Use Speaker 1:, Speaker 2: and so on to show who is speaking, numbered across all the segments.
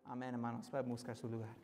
Speaker 1: Amén, hermanos. Pueden buscar su lugar.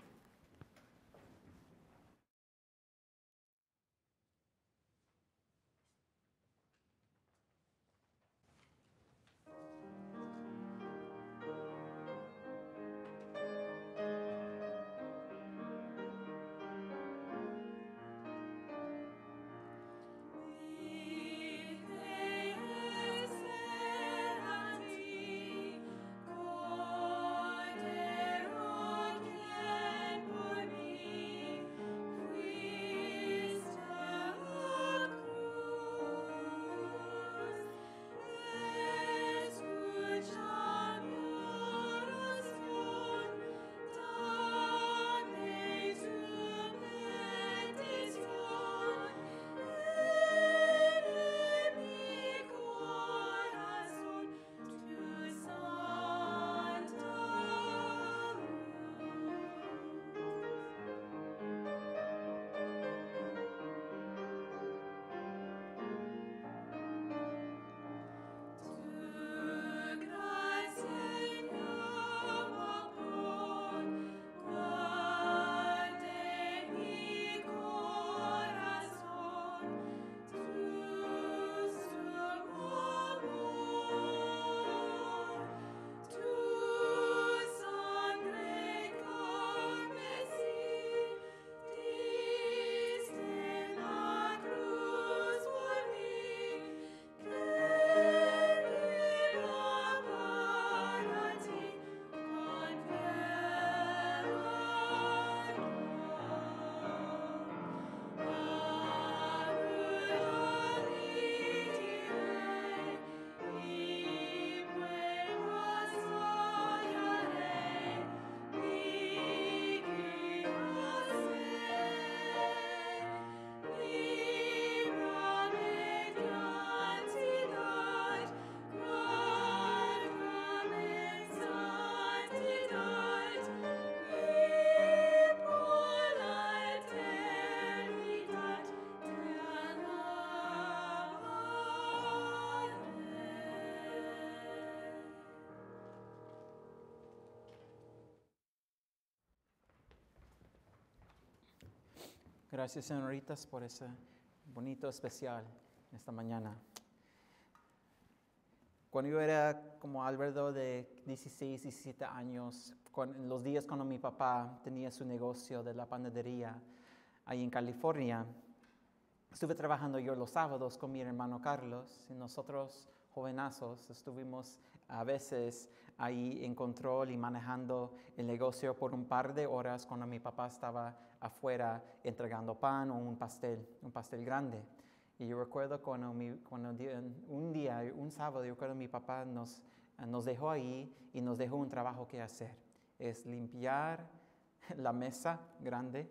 Speaker 1: Gracias, señoritas, por ese bonito especial esta mañana. Cuando yo era como alrededor de 16, 17 años, en los días cuando mi papá tenía su negocio de la panadería ahí en California, estuve trabajando yo los sábados con mi hermano Carlos y nosotros, jovenazos, estuvimos a veces ahí en control y manejando el negocio por un par de horas cuando mi papá estaba afuera entregando pan o un pastel grande. Y yo recuerdo cuando un sábado, yo recuerdo mi papá nos dejó ahí y nos dejó un trabajo que hacer. Es limpiar la mesa grande,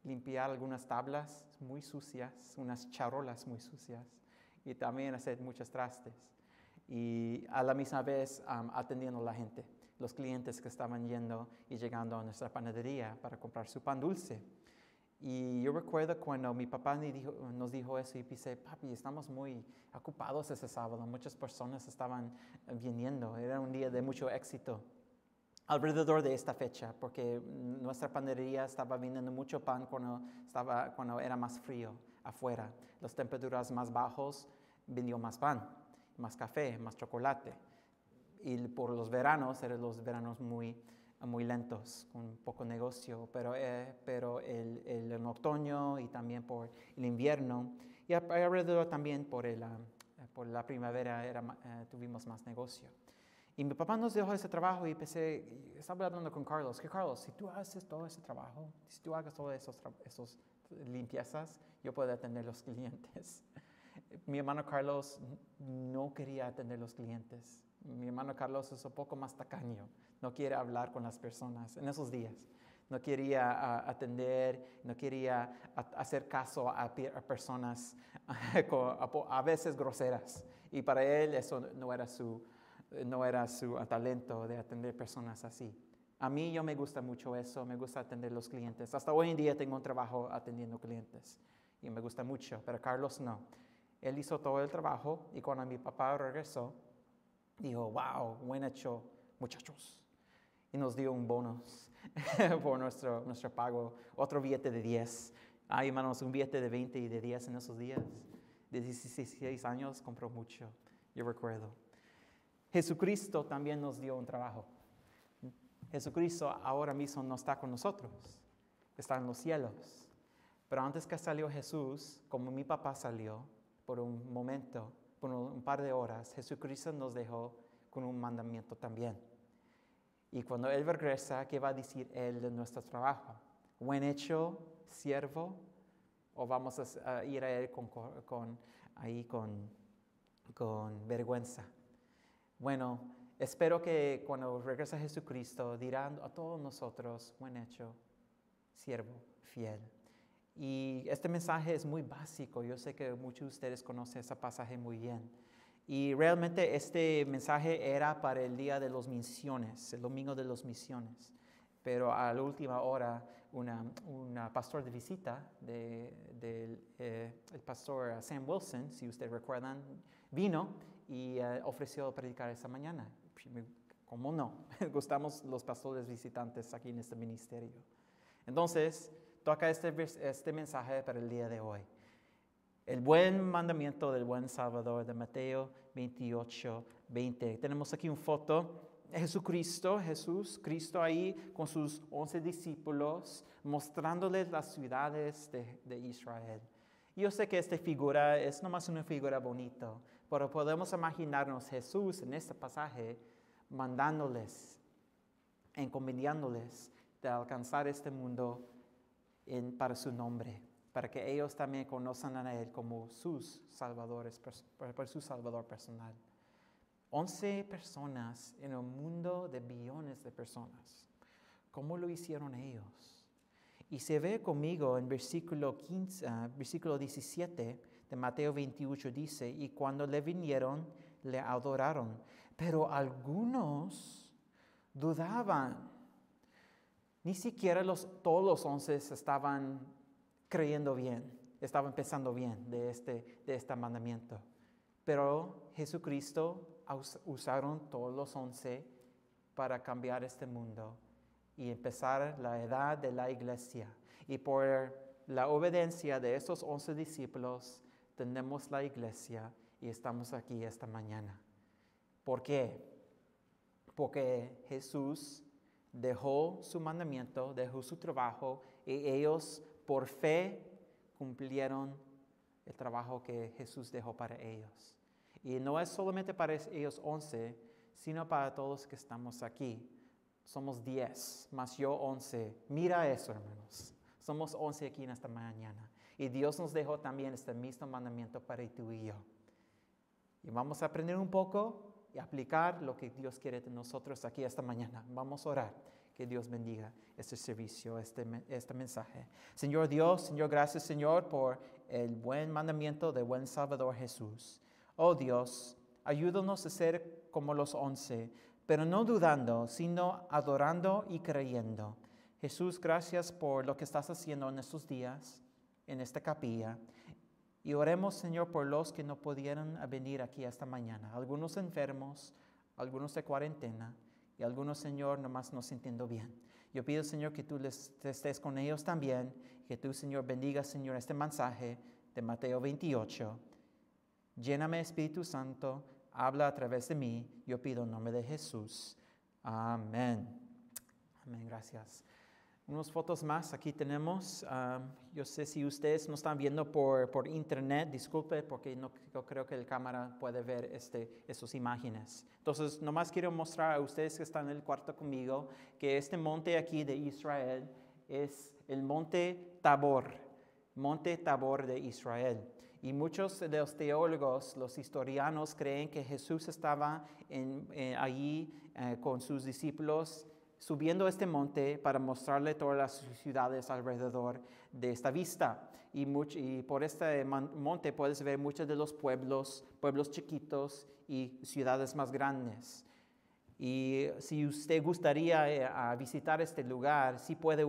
Speaker 1: limpiar algunas tablas muy sucias, unas charolas muy sucias y también hacer muchos trastes. Y a la misma vez atendiendo a la gente, los clientes que estaban yendo y llegando a nuestra panadería para comprar su pan dulce. Y yo recuerdo cuando mi papá nos dijo eso y pensé, papi, estamos muy ocupados ese sábado, muchas personas estaban viniendo, era un día de mucho éxito. Alrededor de esta fecha, porque nuestra panadería estaba vendiendo mucho pan cuando era más frío afuera. Las temperaturas más bajas vendió más pan, más café, más chocolate. Y por los veranos, eran los veranos muy lentos, con poco negocio, pero en otoño y también por el invierno, y alrededor también por la primavera tuvimos más negocio. Y mi papá nos dejó ese trabajo y estaba hablando con Carlos, que Carlos, si tú haces todo ese trabajo, si tú hagas todas esas limpiezas, yo puedo atender los clientes. Mi hermano Carlos no quería atender los clientes. Mi hermano Carlos es un poco más tacaño, no quiere hablar con las personas en esos días. No quería atender, no quería hacer caso a personas a veces groseras. Y para él eso no era su talento de atender personas así. A mí yo me gusta mucho eso, me gusta atender los clientes. Hasta hoy en día tengo un trabajo atendiendo clientes y me gusta mucho, pero Carlos no. Él hizo todo el trabajo y cuando mi papá regresó, dijo, wow, buen hecho, muchachos. y nos dio un bonus por nuestro pago, otro billete de 10. Ay, hermanos, un billete de 20 y de 10 en esos días. De 16 años compró mucho, yo recuerdo. Jesucristo también nos dio un trabajo. Jesucristo ahora mismo no está con nosotros, está en los cielos. Pero antes que salió Jesús, como mi papá salió, por un momento, por un par de horas, Jesucristo nos dejó con un mandamiento también. Y cuando Él regresa, ¿qué va a decir Él de nuestro trabajo? Buen hecho, siervo, o vamos a ir a Él con vergüenza. Bueno, espero que cuando regrese Jesucristo dirán a todos nosotros, buen hecho, siervo, fiel. Y este mensaje es muy básico. Yo sé que muchos de ustedes conocen ese pasaje muy bien. Y realmente este mensaje era para el día de las misiones, el domingo de las misiones. Pero a la última hora, una pastor de visita, el pastor Sam Wilson, si ustedes recuerdan, vino y ofreció predicar esta mañana. ¿Cómo no? Gustamos los pastores visitantes aquí en este ministerio. Entonces, toca este mensaje para el día de hoy. El buen mandamiento del buen Salvador de Mateo 28, 20. Tenemos aquí una foto de Jesús Cristo ahí con sus 11 discípulos, mostrándoles las ciudades de Israel. Yo sé que esta figura es nomás una figura bonita, pero podemos imaginarnos Jesús en este pasaje mandándoles, encomendándoles de alcanzar este mundo para su nombre, para que ellos también conozcan a Él como sus salvadores, para su salvador personal. 11 personas en un mundo de billones de personas. ¿Cómo lo hicieron ellos? Y se ve conmigo en versículo 17 de Mateo 28, dice, y cuando le vinieron, le adoraron, pero algunos dudaban. Ni siquiera todos los 11 estaban creyendo bien, estaban pensando bien de este mandamiento. Pero Jesucristo usaron todos los 11 para cambiar este mundo y empezar la edad de la iglesia. Y por la obediencia de esos 11 discípulos, tenemos la iglesia y estamos aquí esta mañana. ¿Por qué? Porque Jesús dejó su mandamiento, dejó su trabajo y ellos por fe cumplieron el trabajo que Jesús dejó para ellos. Y no es solamente para ellos 11, sino para todos que estamos aquí. Somos 10, más yo 11. Mira eso, hermanos. Somos 11 aquí en esta mañana. Y Dios nos dejó también este mismo mandamiento para tú y yo. Y vamos a aprender un poco y aplicar lo que Dios quiere de nosotros aquí esta mañana. Vamos a orar. Que Dios bendiga este servicio, este mensaje. Señor Dios, Señor, gracias, Señor, por el buen mandamiento del buen Salvador Jesús. Oh Dios, ayúdanos a ser como los 11, pero no dudando, sino adorando y creyendo. Jesús, gracias por lo que estás haciendo en estos días, en esta capilla. Y oremos, Señor, por los que no pudieron venir aquí esta mañana. Algunos enfermos, algunos de cuarentena. Y algunos, Señor, nomás no sintiendo bien. Yo pido, Señor, que tú estés con ellos también. Que tú, Señor, bendiga, Señor, este mensaje de Mateo 28. Lléname, Espíritu Santo, habla a través de mí. Yo pido en nombre de Jesús. Amén. Amén, gracias. Unas fotos más aquí tenemos. Yo sé si ustedes no están viendo por internet, disculpe, porque yo creo que la cámara puede ver esas imágenes. Entonces, nomás quiero mostrar a ustedes que están en el cuarto conmigo que este monte aquí de Israel es el monte Tabor de Israel. Y muchos de los teólogos, los historianos, creen que Jesús estaba allí con sus discípulos subiendo este monte para mostrarle todas las ciudades alrededor de esta vista. Y por este monte puedes ver muchos de los pueblos chiquitos y ciudades más grandes. Y si usted gustaría visitar este lugar, sí puede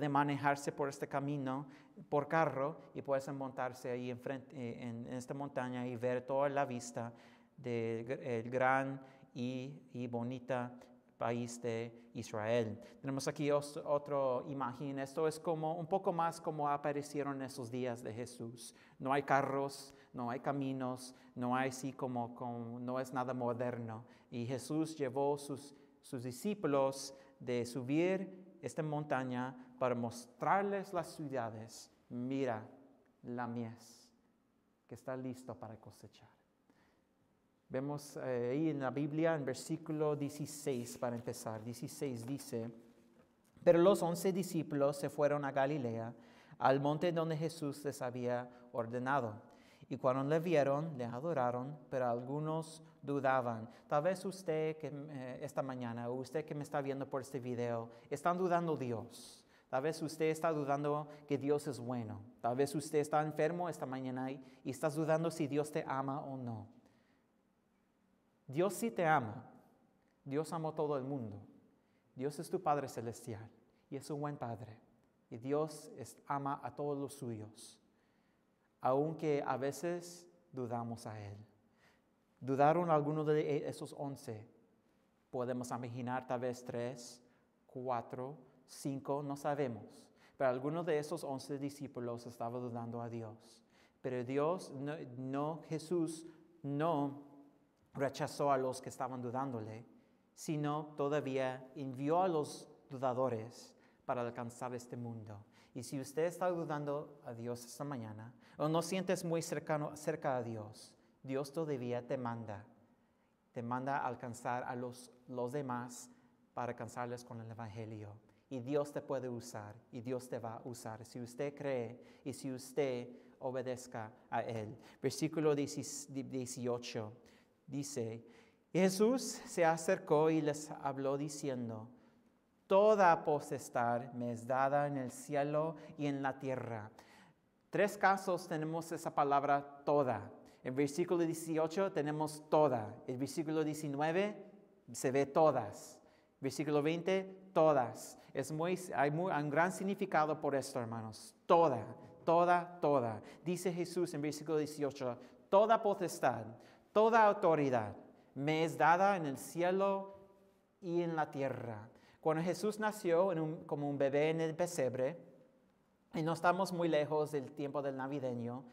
Speaker 1: manejarse por este camino, por carro, y puede montarse ahí en esta montaña y ver toda la vista del gran y bonita país de Israel. Tenemos aquí otra imagen. Esto es como un poco más como aparecieron en esos días de Jesús. No hay carros, no hay caminos, no hay así no es nada moderno. Y Jesús llevó sus discípulos de subir esta montaña para mostrarles las ciudades. Mira la mies que está listo para cosechar. Vemos ahí en la Biblia, en versículo 16, para empezar. 16 dice, pero los 11 discípulos se fueron a Galilea, al monte donde Jesús les había ordenado. Y cuando le vieron, le adoraron, pero algunos dudaban. Tal vez usted esta mañana, o usted que me está viendo por este video, están dudando Dios. Tal vez usted está dudando que Dios es bueno. Tal vez usted está enfermo esta mañana y estás dudando si Dios te ama o no. Dios sí te ama. Dios amó a todo el mundo. Dios es tu Padre Celestial y es un buen Padre. Y Dios ama a todos los suyos, aunque a veces dudamos a Él. ¿Dudaron algunos de esos 11? Podemos imaginar tal vez 3, 4, 5, no sabemos. Pero algunos de esos 11 discípulos estaban dudando a Dios. Pero Jesús no rechazó a los que estaban dudándole, sino todavía envió a los dudadores para alcanzar este mundo. Y si usted está dudando a Dios esta mañana, o no sientes muy cerca a Dios, Dios todavía te manda a alcanzar a los demás para alcanzarles con el Evangelio. Y Dios te puede usar, y Dios te va a usar, si usted cree y si usted obedezca a Él. Versículo 18. Dice, Jesús se acercó y les habló diciendo, toda potestad me es dada en el cielo y en la tierra. 3 casos tenemos esa palabra toda. En versículo 18 tenemos toda. En versículo 19 se ve todas. Versículo 20, todas. Hay un gran significado por esto, hermanos. Toda, toda, toda. Dice Jesús en versículo 18, toda potestad, toda autoridad me es dada en el cielo y en la tierra. Cuando Jesús nació como un bebé en el pesebre, y no estamos muy lejos del tiempo del navideño,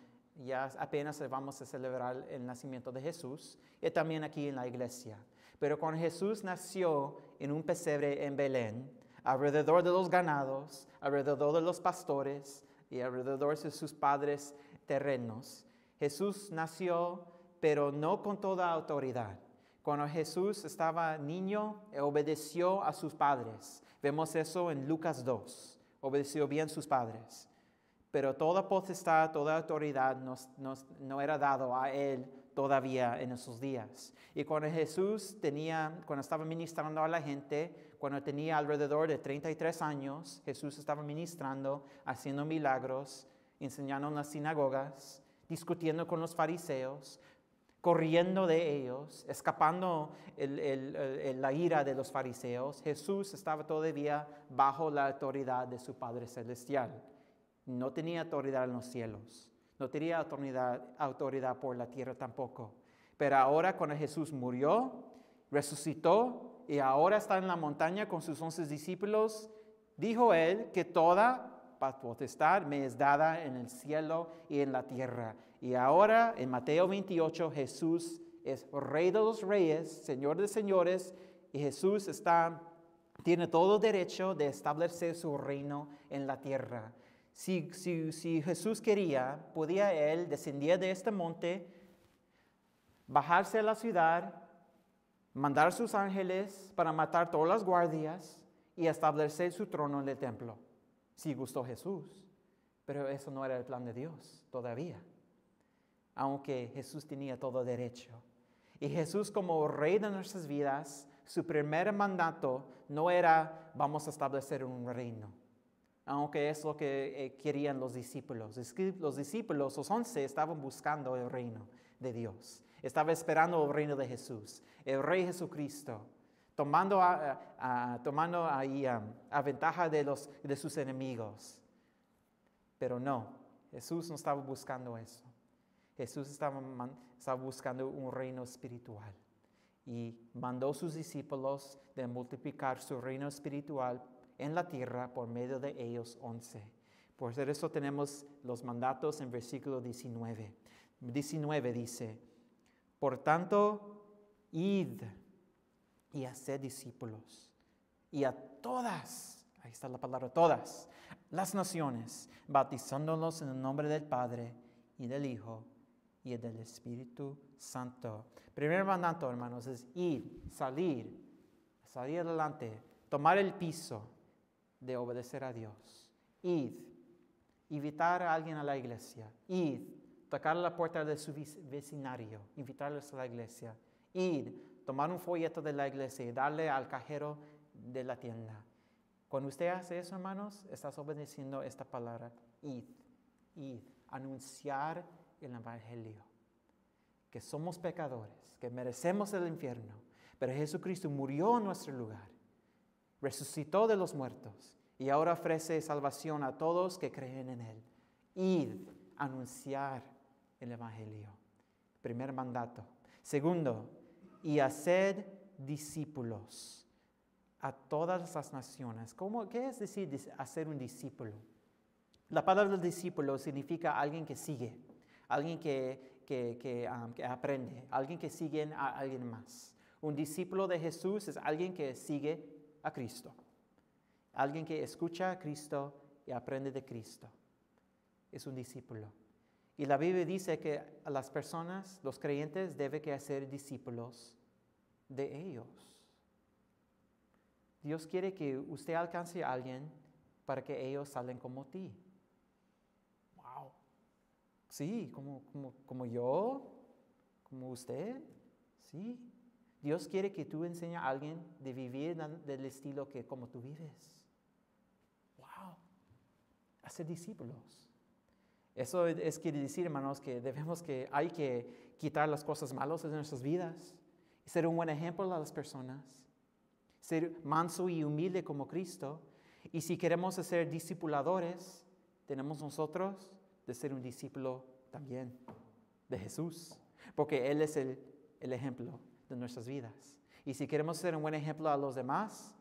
Speaker 1: ya apenas vamos a celebrar el nacimiento de Jesús, y también aquí en la iglesia. Pero cuando Jesús nació en un pesebre en Belén, alrededor de los ganados, alrededor de los pastores y alrededor de sus padres terrenos, Jesús nació, pero no con toda autoridad. Cuando Jesús estaba niño, obedeció a sus padres. Vemos eso en Lucas 2. Obedeció bien a sus padres. Pero toda potestad, toda autoridad no era dado a Él todavía en esos días. Y cuando cuando estaba ministrando a la gente, cuando tenía alrededor de 33 años, Jesús estaba ministrando, haciendo milagros, enseñando en las sinagogas, discutiendo con los fariseos, corriendo de ellos, escapando la ira de los fariseos. Jesús estaba todavía bajo la autoridad de su Padre Celestial. No tenía autoridad en los cielos, no tenía autoridad por la tierra tampoco. Pero ahora cuando Jesús murió, resucitó y ahora está en la montaña con sus 11 discípulos, dijo Él que toda potestad me es dada en el cielo y en la tierra. Y ahora en Mateo 28 Jesús es Rey de los reyes, Señor de señores, y Jesús tiene todo derecho de establecer su reino en la tierra. Si Jesús quería, podía Él descender de este monte, bajarse a la ciudad, mandar a sus ángeles para matar todas las guardias y establecer su trono en el templo. Si gustó Jesús, pero eso no era el plan de Dios todavía, aunque Jesús tenía todo derecho. Y Jesús como Rey de nuestras vidas, su primer mandato no era vamos a establecer un reino, aunque es lo que querían los discípulos. Los discípulos, los 11, estaban buscando el reino de Dios, estaban esperando el reino de Jesús, el Rey Jesucristo, tomando ahí ventaja de sus enemigos. Pero no, Jesús no estaba buscando eso. Jesús estaba buscando un reino espiritual. y mandó sus discípulos de multiplicar su reino espiritual en la tierra por medio de ellos 11. Por eso tenemos los mandatos en versículo 19. 19 dice, por tanto, id y haced discípulos, y a todas, ahí está la palabra todas, las naciones, bautizándolos en el nombre del Padre y del Hijo y del Espíritu Santo. Primer mandato, hermanos, es ir, salir adelante, tomar el piso de obedecer a Dios. Id, invitar a alguien a la iglesia. Id, tocar la puerta de su vecindario, invitarlos a la iglesia. Id, tomar un folleto de la iglesia y darle al cajero de la tienda. Cuando usted hace eso, hermanos, estás obedeciendo esta palabra. Id, anunciar el evangelio. Que somos pecadores, que merecemos el infierno, pero Jesucristo murió en nuestro lugar, resucitó de los muertos y ahora ofrece salvación a todos que creen en Él. Id, anunciar el evangelio. Primer mandato. Segundo, y haced discípulos a todas las naciones. ¿Qué es decir hacer un discípulo? La palabra discípulo significa alguien que sigue, alguien que aprende, alguien que sigue a alguien más. Un discípulo de Jesús es alguien que sigue a Cristo, alguien que escucha a Cristo y aprende de Cristo. Es un discípulo. Y la Biblia dice que a las personas, los creyentes, deben que hacer discípulos de ellos. Dios quiere que usted alcance a alguien para que ellos salgan como ti. Wow. Sí, como yo, como usted. Sí. Dios quiere que tú enseñes a alguien de vivir del estilo que como tú vives. Wow. Hacer discípulos. Eso quiere decir, hermanos, que hay que quitar las cosas malas de nuestras vidas y ser un buen ejemplo a las personas. Ser manso y humilde como Cristo. Y si queremos ser discipuladores, tenemos nosotros de ser un discípulo también de Jesús, porque Él es el ejemplo de nuestras vidas. Y si queremos ser un buen ejemplo a los demás,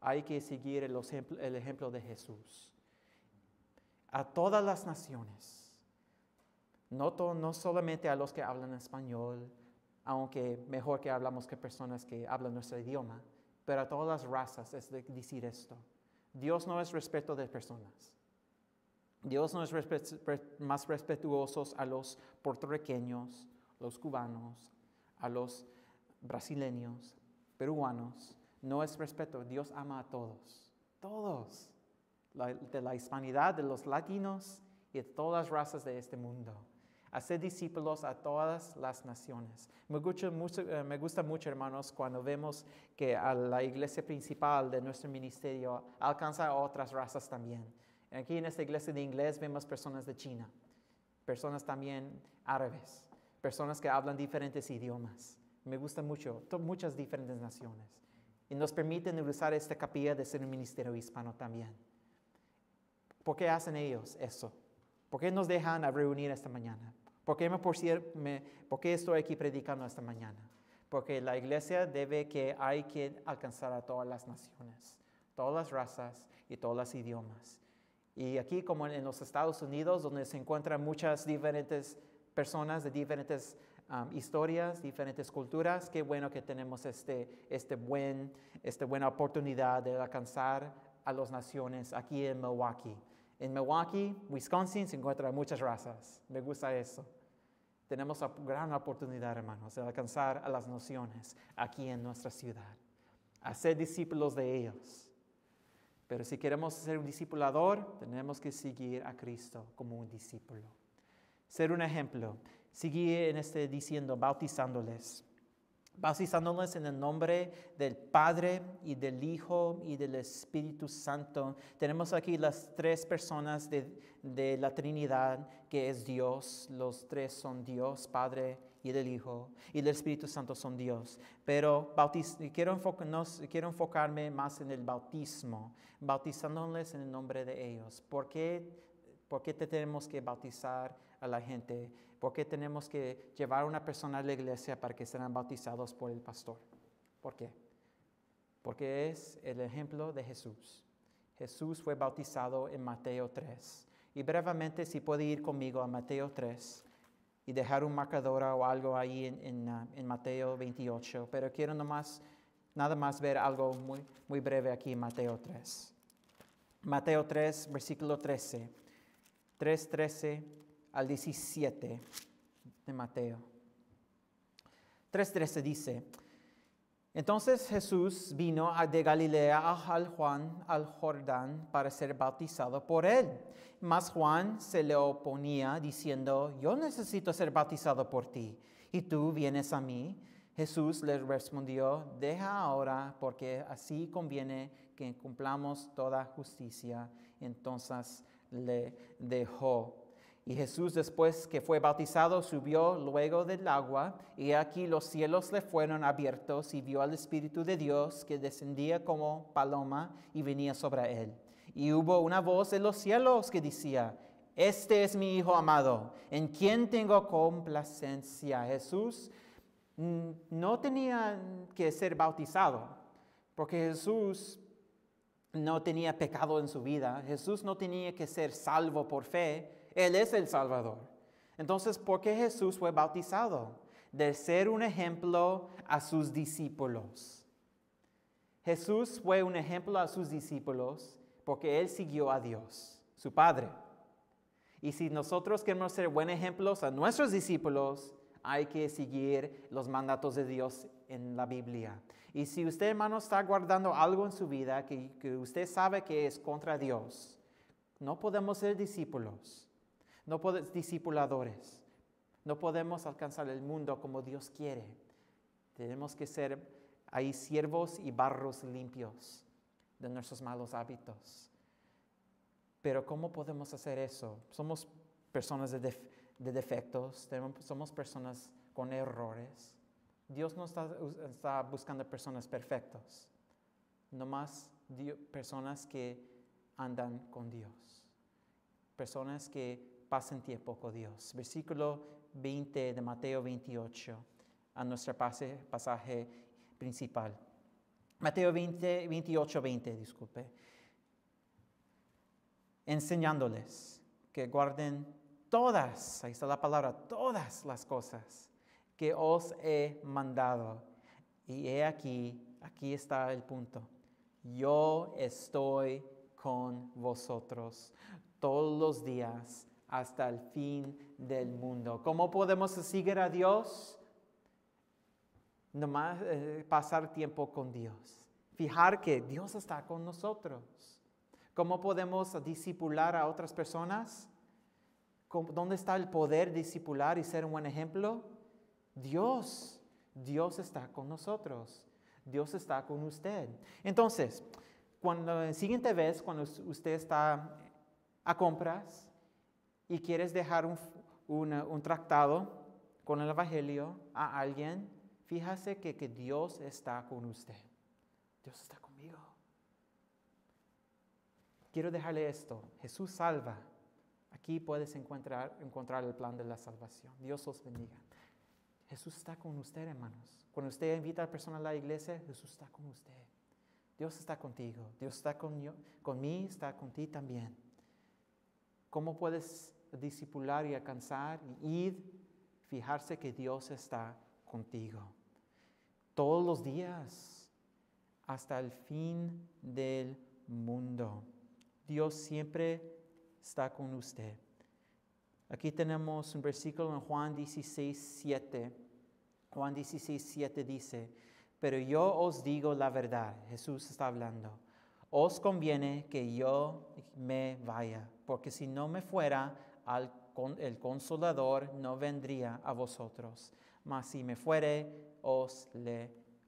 Speaker 1: hay que seguir el ejemplo de Jesús. A todas las naciones, no solamente a los que hablan español, aunque mejor que hablamos que personas que hablan nuestro idioma, pero a todas las razas es decir esto. Dios no es respeto de personas. Dios no es más respetuoso a los puertorriqueños, los cubanos, a los brasileños, peruanos. No es respeto. Dios ama a todos. Todos. De la hispanidad, de los latinos y de todas las razas de este mundo. Hacer discípulos a todas las naciones. Me gusta mucho, hermanos, cuando vemos que a la iglesia principal de nuestro ministerio alcanza a otras razas también. Aquí en esta iglesia de inglés vemos personas de China, personas también árabes, personas que hablan diferentes idiomas. Me gusta mucho, muchas diferentes naciones. Y nos permiten usar esta capilla de ser un ministerio hispano también. ¿Por qué hacen ellos eso? ¿Por qué nos dejan a reunir esta mañana? ¿Por qué estoy aquí predicando esta mañana? Porque la iglesia hay que alcanzar a todas las naciones, todas las razas y todos los idiomas. Y aquí, como en los Estados Unidos, donde se encuentran muchas diferentes personas de diferentes historias, diferentes culturas, qué bueno que tenemos esta buena oportunidad de alcanzar a las naciones aquí en Milwaukee. En Milwaukee, Wisconsin, se encuentran muchas razas. Me gusta eso. Tenemos una gran oportunidad, hermanos, de alcanzar a las naciones aquí en nuestra ciudad. Hacer discípulos de ellos. Pero si queremos ser un discipulador, tenemos que seguir a Cristo como un discípulo. Ser un ejemplo. Seguir diciendo, bautizándoles en el nombre del Padre y del Hijo y del Espíritu Santo. Tenemos aquí las tres personas de la Trinidad, que es Dios. Los tres son Dios, Padre y del Hijo, y el Espíritu Santo son Dios. Pero quiero enfocarme más en el bautismo, bautizándoles en el nombre de ellos. ¿Por qué te tenemos que bautizar a la gente, ¿por qué tenemos que llevar a una persona a la iglesia para que sean bautizados por el pastor? ¿Por qué? Porque es el ejemplo de Jesús. Jesús fue bautizado en Mateo 3. Y brevemente, si puede ir conmigo a Mateo 3 y dejar un marcador o algo ahí en Mateo 28. Pero quiero nada más ver algo muy breve aquí en Mateo 3. Mateo 3, versículo 13. 3:13 al 17 de Mateo. 3:13 dice: Entonces Jesús vino de Galilea al Jordán para ser bautizado por él. Mas Juan se le oponía diciendo: Yo necesito ser bautizado por ti, ¿y tú vienes a mí? Jesús le respondió: Deja ahora, porque así conviene que cumplamos toda justicia. Entonces le dejó. Y Jesús, después que fue bautizado, subió luego del agua, y aquí los cielos le fueron abiertos, y vio al Espíritu de Dios que descendía como paloma y venía sobre él. Y hubo una voz de los cielos que decía: Este es mi Hijo amado, en quien tengo complacencia. Jesús no tenía que ser bautizado, porque Jesús no tenía pecado en su vida. Jesús no tenía que ser salvo por fe. Él es el Salvador. Entonces, ¿por qué Jesús fue bautizado? De ser un ejemplo a sus discípulos. Jesús fue un ejemplo a sus discípulos porque Él siguió a Dios, su Padre. Y si nosotros queremos ser buenos ejemplos a nuestros discípulos, hay que seguir los mandatos de Dios en la Biblia. Y si usted, hermano, está guardando algo en su vida que usted sabe que es contra Dios, no podemos ser discípulos. No podemos discipuladores. No podemos alcanzar el mundo como Dios quiere. Tenemos que ser ahí siervos y barros limpios de nuestros malos hábitos. Pero ¿cómo podemos hacer eso? Somos personas de defectos, somos personas con errores. Dios no está buscando personas perfectas, nomás personas que andan con Dios, personas que pasen tiempo con Dios. Versículo 20 de Mateo 28, a nuestro pasaje principal. Mateo 28, 20, disculpe. Enseñándoles que guarden todas, ahí está la palabra, todas las cosas que os he mandado. Y he aquí está el punto. Yo estoy con vosotros todos los días hasta el fin del mundo. ¿Cómo podemos seguir a Dios? Nomás pasar tiempo con Dios. Fijar que Dios está con nosotros. ¿Cómo podemos discipular a otras personas? ¿Dónde está el poder discipular y ser un buen ejemplo? Dios está con nosotros. Dios está con usted. Entonces, la siguiente vez, cuando usted está a compras y quieres dejar un tratado con el Evangelio a alguien, fíjese que Dios está con usted. Dios está conmigo. Quiero dejarle esto. Jesús salva. Aquí puedes encontrar el plan de la salvación. Dios os bendiga. Jesús está con usted, hermanos. Cuando usted invita a la persona a la iglesia, Jesús está con usted. Dios está contigo. Dios está conmigo, está con ti también. ¿Cómo puedes discipular y alcanzar y ir? Fijarse que Dios está contigo. Todos los días, hasta el fin del mundo. Dios siempre está con usted. Aquí tenemos un versículo en Juan 16:7. Juan 16:7 dice: Pero yo os digo la verdad. Jesús está hablando. Os conviene que yo me vaya, porque si no me fuera, el Consolador no vendría a vosotros. Mas si me fuere, os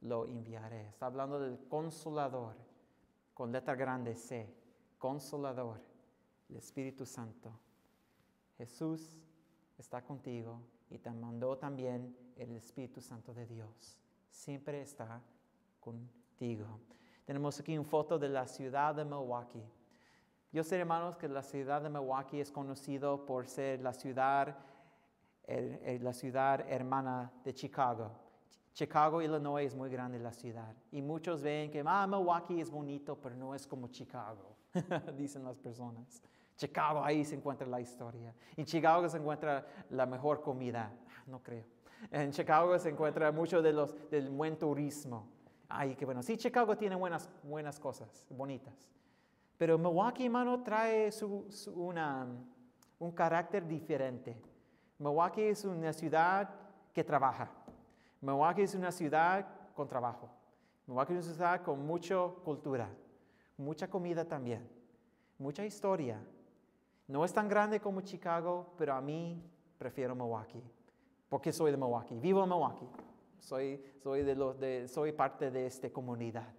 Speaker 1: lo enviaré. Está hablando del Consolador, con letra grande C. Consolador, el Espíritu Santo. Jesús está contigo y te mandó también el Espíritu Santo de Dios. Siempre está contigo. Tenemos aquí una foto de la ciudad de Milwaukee. Yo sé, hermanos, que la ciudad de Milwaukee es conocido por ser la ciudad hermana de Chicago. Chicago, Illinois es muy grande la ciudad. Y muchos ven que Milwaukee es bonito, pero no es como Chicago, dicen las personas. Chicago, ahí se encuentra la historia. En Chicago se encuentra la mejor comida. No creo. En Chicago se encuentra mucho del buen turismo. Ay, qué bueno. Sí, Chicago tiene buenas cosas, bonitas. Pero Milwaukee, hermano, trae un carácter diferente. Milwaukee es una ciudad que trabaja. Milwaukee es una ciudad con trabajo. Milwaukee es una ciudad con mucha cultura, mucha comida también, mucha historia. No es tan grande como Chicago, pero a mí prefiero Milwaukee, porque soy de Milwaukee, vivo en Milwaukee. Soy parte de esta comunidad.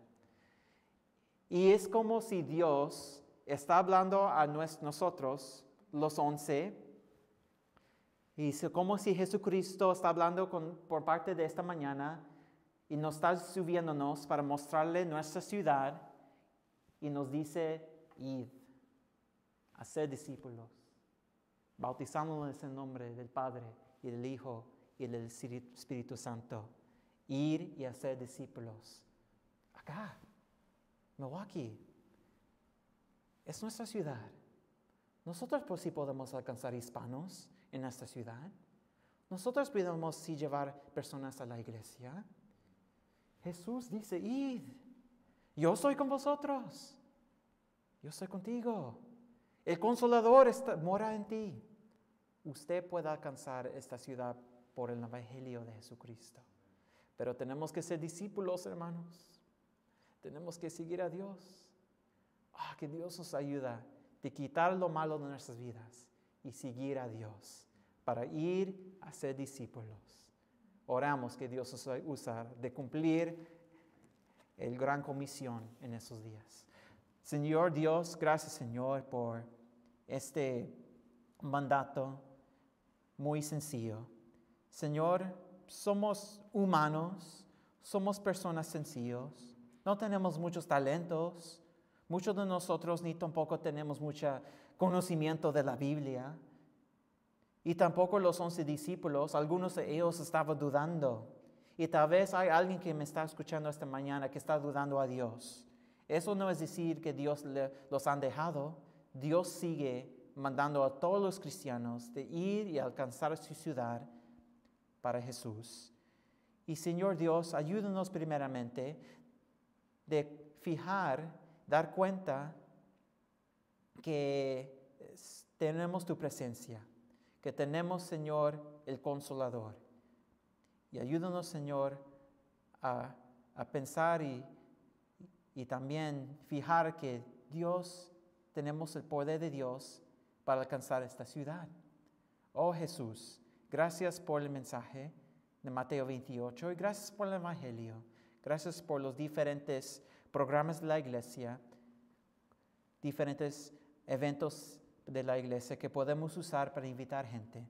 Speaker 1: Y es como si Dios está hablando a nosotros, los 11, y es como si Jesucristo está hablando por parte de esta mañana y nos está subiéndonos para mostrarle nuestra ciudad y nos dice, id, hacer discípulos, bautizándonos en el nombre del Padre y del Hijo y del Espíritu Santo. Ir y hacer discípulos. Acá, Milwaukee, es nuestra ciudad. Nosotros pues sí podemos alcanzar hispanos en esta ciudad. Nosotros podemos sí llevar personas a la iglesia. Jesús dice, id, yo soy con vosotros, yo soy contigo. El Consolador mora en ti. Usted puede alcanzar esta ciudad por el Evangelio de Jesucristo. Pero tenemos que ser discípulos, hermanos. Tenemos que seguir a Dios. Que Dios nos ayuda de quitar lo malo de nuestras vidas y seguir a Dios para ir a ser discípulos. Oramos que Dios nos va a usar de cumplir el gran comisión en esos días. Señor Dios, gracias Señor por este mandato muy sencillo. Señor, somos humanos, somos personas sencillos, no tenemos muchos talentos, muchos de nosotros ni tampoco tenemos mucho conocimiento de la Biblia. Y tampoco los 11 discípulos, algunos de ellos estaban dudando. Y tal vez hay alguien que me está escuchando esta mañana que está dudando a Dios. Eso no es decir que Dios los han dejado. Dios sigue mandando a todos los cristianos de ir y alcanzar su ciudad para Jesús. Y Señor Dios, ayúdanos primeramente de dar cuenta que tenemos tu presencia, que tenemos, Señor, el Consolador. Y ayúdanos, Señor, a pensar y también fijar que Dios, tenemos el poder de Dios para alcanzar esta ciudad. Oh Jesús, gracias por el mensaje de Mateo 28 y gracias por el Evangelio. Gracias por los diferentes programas de la iglesia, diferentes eventos de la iglesia que podemos usar para invitar gente.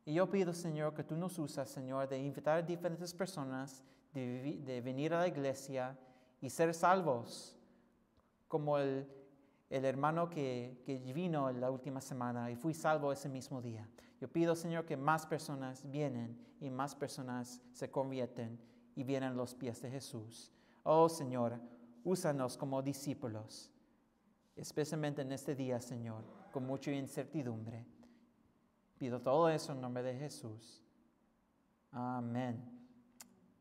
Speaker 1: Y yo pido, Señor, que tú nos usas, Señor, de invitar a diferentes personas, de venir a la iglesia y ser salvos, como el hermano que vino la última semana y fui salvo ese mismo día. Yo pido, Señor, que más personas vienen y más personas se convierten y vienen a los pies de Jesús. Oh, Señor, úsanos como discípulos, especialmente en este día, Señor, con mucha incertidumbre. Pido todo eso en nombre de Jesús. Amén.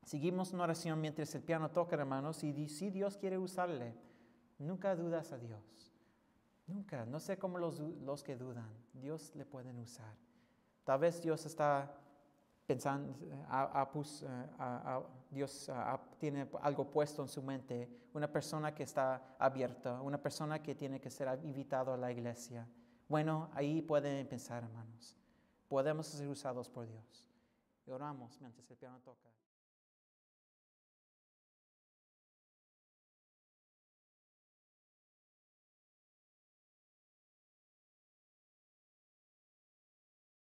Speaker 1: Seguimos en oración mientras el piano toca, hermanos, y si Dios quiere usarle, nunca dudas a Dios. Nunca. No sé cómo los que dudan, Dios le pueden usar. Tal vez Dios está pensando, Dios tiene algo puesto en su mente, una persona que está abierta, una persona que tiene que ser invitado a la iglesia. Bueno, ahí pueden pensar, hermanos. Podemos ser usados por Dios. Y oramos mientras el piano toca.